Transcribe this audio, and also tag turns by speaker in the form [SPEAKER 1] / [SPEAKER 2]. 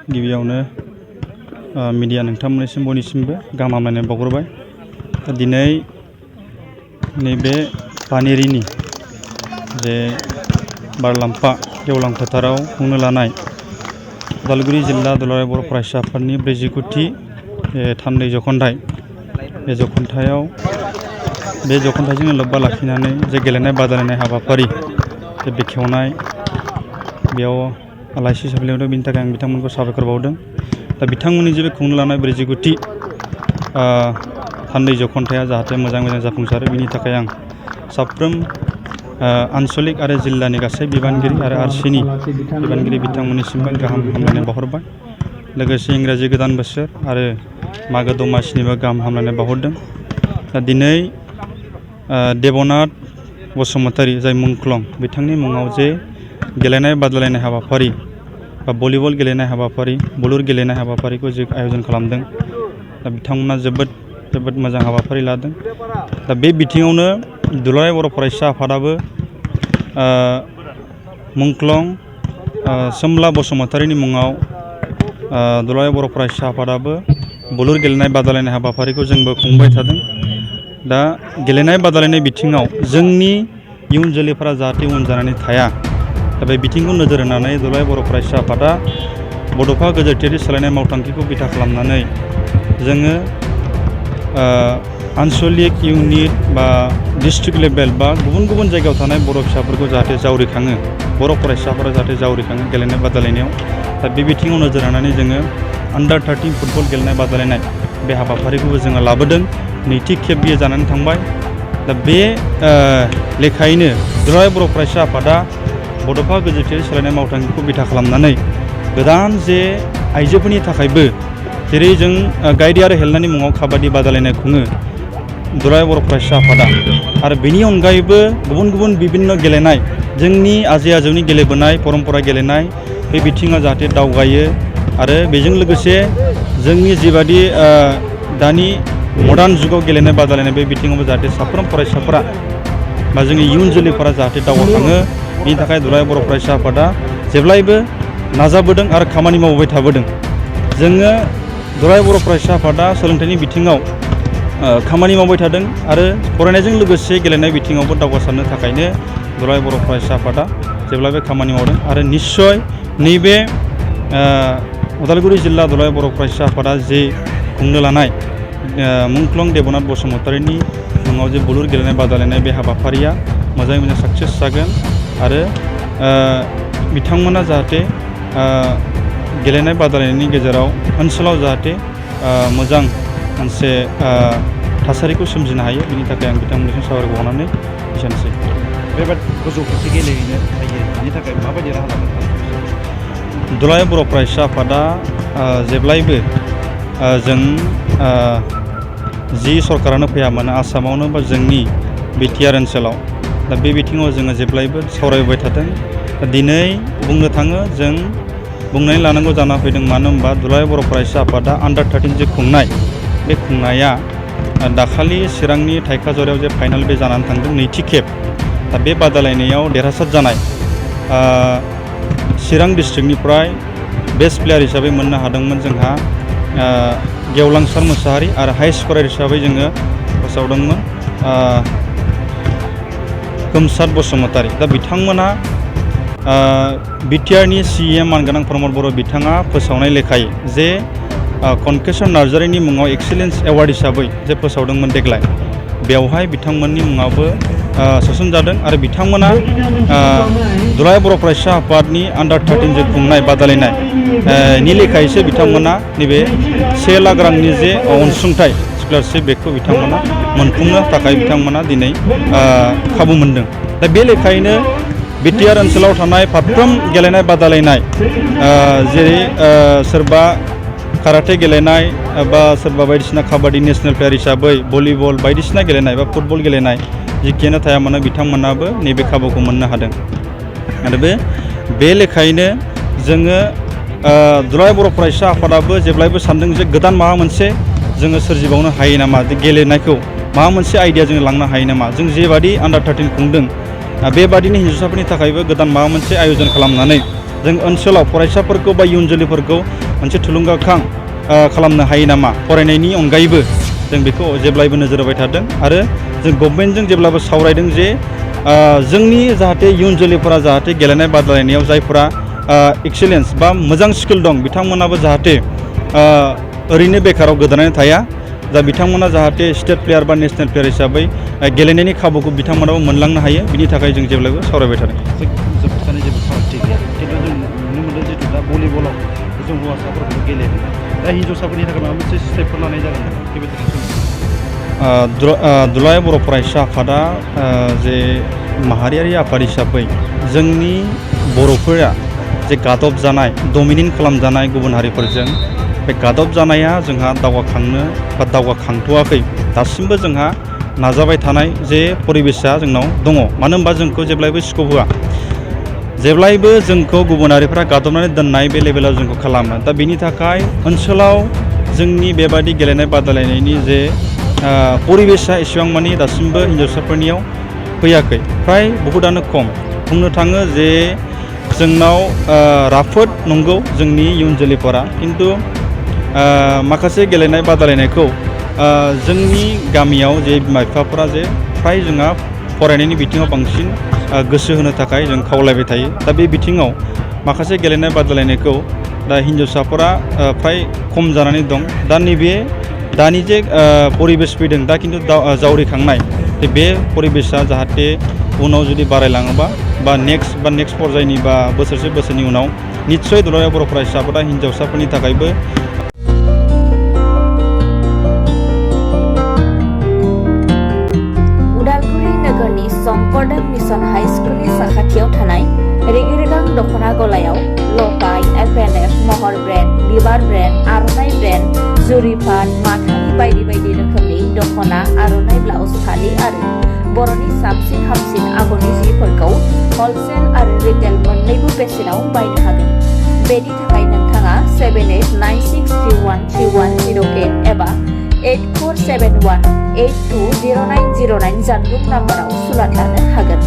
[SPEAKER 1] गिबियावनो मीडिया नोंथांमोननिसिम बयनिसिमबो गाहाम हामलायनाय बावहरबाय। दिनै नैबे पानेरिनि जे बारलाम्फा गेवलां फोथाराव खुंनो लानाय उदालगुरि जिल्ला दुलाराय बर' फरायसा आफादनि 49थि थान्दै जख'न्थाइ, बे जख'न्थायाव बे जख'न्थायजों लोब्बा लाखिनानै जे गेलेनाय बादायलायनाय हाबाफारि जे बेखेवनाय, बेयाव आलासि सफैदों, बिनि थाखाय आं बिथांमोनखौ साबायखर बावदों। दा बिथांमोननि जे खुंनो लानाय 49थि थान्दै जख'न्थाया जाहाथे मोजां जाफुंसारो, बिनि थाखाय आं साफ्रोम आन्सलिक आरो जिल्लानि गासै बिबानगिरि आरो आरसिनि बिबानगिरि बिथांमोननिसिमबो गाहाम हामलायनाय बावहरबाय। लोगोसे इंराजि गोदान बोसोर आरो मागो दमासिनिबो गाहाम हामलायनाय बावहरदों। दा दिनै देबनाथ बसुमतारी, जाय मुंख्लं, बिथांनि मुङाव जे गेलेनाय बादायलायनाय हाबाफारि बा भलिबल गेलेनाय हाबाफारि, बुलुर गेलेनाय हाबाफारिखौ जे आयोजन खालामदों, दा बिथांमोना जोबोद मोजां हाबाफारि लादों। दा बे बिथिङावनो दुलाराय बर' फरायसा आफादाबो मुंख्लं सोमला बसुमतारीनि मुङाव दुलाराय बर' फरायसा आफादाबो बुलुर गेलेनाय बादायलायनाय हाबाफारिखौ जोंबो खुंबाय थादों। दा गेलेनाय बादायलायनाय बिथिङाव जोंनि इयुन जोलैफोरा जाहाथे उन जानानै थाया, दा बे बिथिंखौ नोजोर होनानै दुलाराय बर' फरायसा आफादा बड'फा गोजोरथियारि सोलायनाय मावथांखिखौ बिथा खालामनानै जोङो आन्सलिक इउनिट बा डिस्ट्रिक्ट लेभेल बा गुबुन गुबुन जायगायाव थानाय बर' फिसाफोरखौ जाहाथे जावरिखाङो, बर' फरायसाफोरा जाहाथे जावरिखाङो गेलेनाय बादायलायनायाव। दा बे बिथिङाव नोजोर होनानै जोङो आन्डार 13 फुटबल गेलेनाय बादायलायनाय बे हाबाफारिखौबो जोङो लाबोदों। नैथि खेब बियो जानानै थांबाय। दा बे लेखायैनो दुलाराय बर' फरायसा आफादा बड'फा गोजोरथियारि सोलायनाय मावथांखिखौ बिथा खालामनानै गोदान जे आइजोफोरनि थाखायबो, जेरै जों गाइड आरो हेल्थनि मुङाव काबादि बादायलायनाय खुङो दुलाराय बर' फरायसा आफादा, आरो बेनि अनगायैबो गुबुन गुबुन बिभिन्न गेलेनाय, जोंनि आजै आजौनि गेलेबोनाय परम्परा गेलेनाय, बे बिथिङा जाहाथे दावगायो आरो बेजों लोगोसे जोंनि जिबादि दानि मडार्न जुगाव गेलेनाय बादायलायनाय, बे बिथिङावबो जाहाथे साफ्रोम फरायसाफोरा बा जोंनि इयुन जोलैफोरा जाहाथे दावगाखाङो, बिनि थाखाय दुलाराय बर' फरायसा आफादा जेब्लायबो नाजाबोदों आरो खामानि मावबाय थाबोदों। जोङो दुलाराय बर' फरायसा आफादा सोलोंथाइनि बिथिङाव खामानि मावबाय थादों आरो फरायनायजों लोगोसे गेलेनाय बिथिङावबो दावगासारनो थाखायनो दुलाराय बर' फरायसा आफादा जेब्लाबो खामानि मावदों। आरो निस्सय नैबे उदालगुरि जिल्ला दुलाराय बर' फरायसा आफादा जे खुंनो लानाय मुंख्लं देबनाथ बसुमतारीनि मुङाव जे बुलुर गेलेनाय बादायलायनाय, बे हाबाफारिया मोजाङै मोजां साक्सेस जागोन आरो बिथांमोना जाहाथे गेलेनाय बादायलायनायनि गेजेराव ओनसोलाव जाहाथे मोजां मोनसे थासारिखौ सोमजिनो हायो, बिनि थाखाय आं बिथांमोननिसिम साबायखर बावनानै एसेनोसै।
[SPEAKER 2] बेबादि गोजौ फारसे गेलेहैनो हायो, बिनि थाखाय माबायदि राहा लागोन?
[SPEAKER 1] दुलाराय बर' फरायसा आफादा जेब्लायबो जों जि सरकारानो फैया मानो आसामावनो बा जोंनि बिटिआर ओनसोलाव, दा बे बिथिङाव जोङो जेब्लायबो सावरायबोबाय थादों। दिनै बुंनो थाङो, जों बुंनानै लानांगौ जाना फैदों। मानो होनबा दुलाराय बर' फरायसा आफादा आन्डार 13 जे खुंनाय, बे खुंनाया दाखालि चिरांनि थाइखाजरायाव जे फाइनाल बे जानानै थांदों, नैथि खेब। दा बे बादायलायनायाव देरहासार जानाय चिरां डिस्ट्रिक्टनिफ्राय बेस्ट प्लेयार हिसाबै मोननो हादोंमोन जोंहा गेवलांसार मोसाहारि, आरो हाइ स्करार हिसाबै जोङो फोसावदोंमोन खोमसाद बसुमतारी। दा बिथांमोना बिटिआरनि CEM मानगोनां प्रमद बर' बिथाङा फोसावनाय लेखायै जे कनकेसर नार्जारिनि मुङाव एक्सेलेन्स एवार्ड हिसाबै जे फोसावदोंमोन देग्लाय, बेवहाय बिथांमोननि मुङाबो सोसनजादों। आरो बिथांमोना दुलाराय बर' फरायसा आफादनि आन्डार 13 जे खुंनाय बादायलायनाय नि लेखायैसो बिथांमोना नैबे 1 लाख रांनि जे अनसुंथाइ स्कलारशिप, बेखौ बिथांमोना मोनफुंनो थाखाय बिथांमोना दिनै खाबु मोनदों। दा बे लेखायैनो बिटिआर ओनसोलाव थानाय फारफ्रोम गेलेनाय बादायलायनाय, जेरै सोरबा काराटे गेलेनाय बा सोरबा बायदिसिना काबादि नेसनेल प्लेयार हिसाबै भलिबल बायदिसिना गेलेनाय बा फुटबल गेलेनाय, जिखियानो थाया मानो बिथांमोनाबो नैबे खाबुखौ मोननो हादों। आरो बे लेखायैनो जोङो दुलाराय बर' फरायसा आफादाबो जेब्लायबो सानदों जे गोदान माबा मोनसे जोङो सोरजिबावनो हायो नामा, गेलेनायखौ माबा मोनसे आइडिया जोङो लांनो हायो नामा। जों जेबादि आन्डार 13 खुंदों, बेबादिनो हिन्जावसाफोरनि थाखायबो गोदान माबा मोनसे आयोजन खालामनानै जों ओनसोलाव फरायसाफोरखौ बा इयुन जोलैफोरखौ मोनसे थुलुंगाखां खालामनो हायो नामा फरायनायनि अनगायैबो जों बेखौ जेब्लायबो नोजोर होबाय थादों आरो जों गभर्नमेन्टजों जेब्लाबो सावरायदों जे जोंनि जाहाथे इयुन जोलैफोरा जाहाथे गेलेनाय बादायलायनायाव जायफोरा एक्सेलेन्स बा मोजां स्किल दं बिथांमोनाबो जाहाथे ओरैनो बेखाराव गोदोनानै थाया दा बिथांमोना जाहाथे स्टेट प्लेयार बा नेसनेल प्लेयार हिसाबै गेलेनायनि खाबुखौ बिथांमोनाबो मोनलांनो हायो बिनि थाखाय जों जेब्लायबो सावरायबाय थादों।
[SPEAKER 2] जोबथानाय जेबो फारागथि गैया खिन्थु जों नुनो मोनदों जितु दा भलिबलाव जों हौवासाफोरखौ गेलेयो दा हिन्जावसाफोरनि थाखाय माबा मोनसे स्टेपफोर लानाय जागोन नामा बेबायदि
[SPEAKER 1] दुलाराय बर' फरायसा आफादा जे माहारियारि आफाद हिसाबै जोंनि बर'फोरा जे गादब जानाय डमिनेट खालामजानाय गुबुन हारिफोरजों बे गादब जानाया जोंहा दावगाखांनो बा दावगाखांथ'वाखै दासिमबो जोंहा नाजाबाय थानाय जे परिबेसा जोंनाव दङ मानो होनबा जोंखौ जेब्लायबो स्कप होआ जेब्लायबो जोंखौ गुबुनारिफ्रा गादबनानै दोननाय बे लेभेलाव जोंखौ खालामो दा बेनि थाखाय ओनसोलाव जोंनि बेबायदि गेलेनाय बादायलायनायनि जे परिबेसा एसेबां मानि दासिमबो हिन्जावसाफोरनियाव फैयाखै फ्राय बहुतानो खम बुंनो थाङो जे जोंनाव राफोद नंगौ जोंनि इयुन जोलैफोरा खिन्थु माखासे गेलेनाय बादायलायनायखौ जोंनि गामियाव जे बिमा बिफाफोरा जे फ्राय जोंहा फरायनायनि बिथिङाव बांसिन गोसो होनो थाखाय जों खावलायबाय थायो दा बे बिथिङाव माखासे गेलेनाय बादायलायनायखौ दा हिन्जावसाफोरा फ्राय खम जानानै दं दा नैबे दानि जे परिबेस फैदों दा खिन्थु जावरिखांनाय बे परिबेसा जाहाथे उनाव जुदि बारायलाङोबा बा नेक्स्ट पर्यायनि बा बोसोरनि उनाव निस्सय दुलाराय बर' फरायसाफोरा हिन्जावसाफोरनि थाखायबो
[SPEAKER 3] उदालगुरि नोगोरनि शंकरदेव मिशन हाई स्कुलनि साखाथियाव थानाय रेगे-रेगां दख'ना गलायाव लफाय, FNF, महर ब्रेन्ड, बिबार ब्रेन्ड, आर'नाइ ब्रेन्ड, जुरि पाट, माथानि बायदि बायदि रोखोमनि दख'ना, आर'नाइ ब्लाउस, फालि आरो बर'नि साबसिन हामसिन आगरनि जिफोरखौ हलसेल आरो रिटेल मोन्नैबो बेसेनाव बायनो हागोन। बेनि थाखाय नोंथाङा 7896313108 एबा 8471820909 जानबुं नाम्बाराव सुलाद लानो हागोन।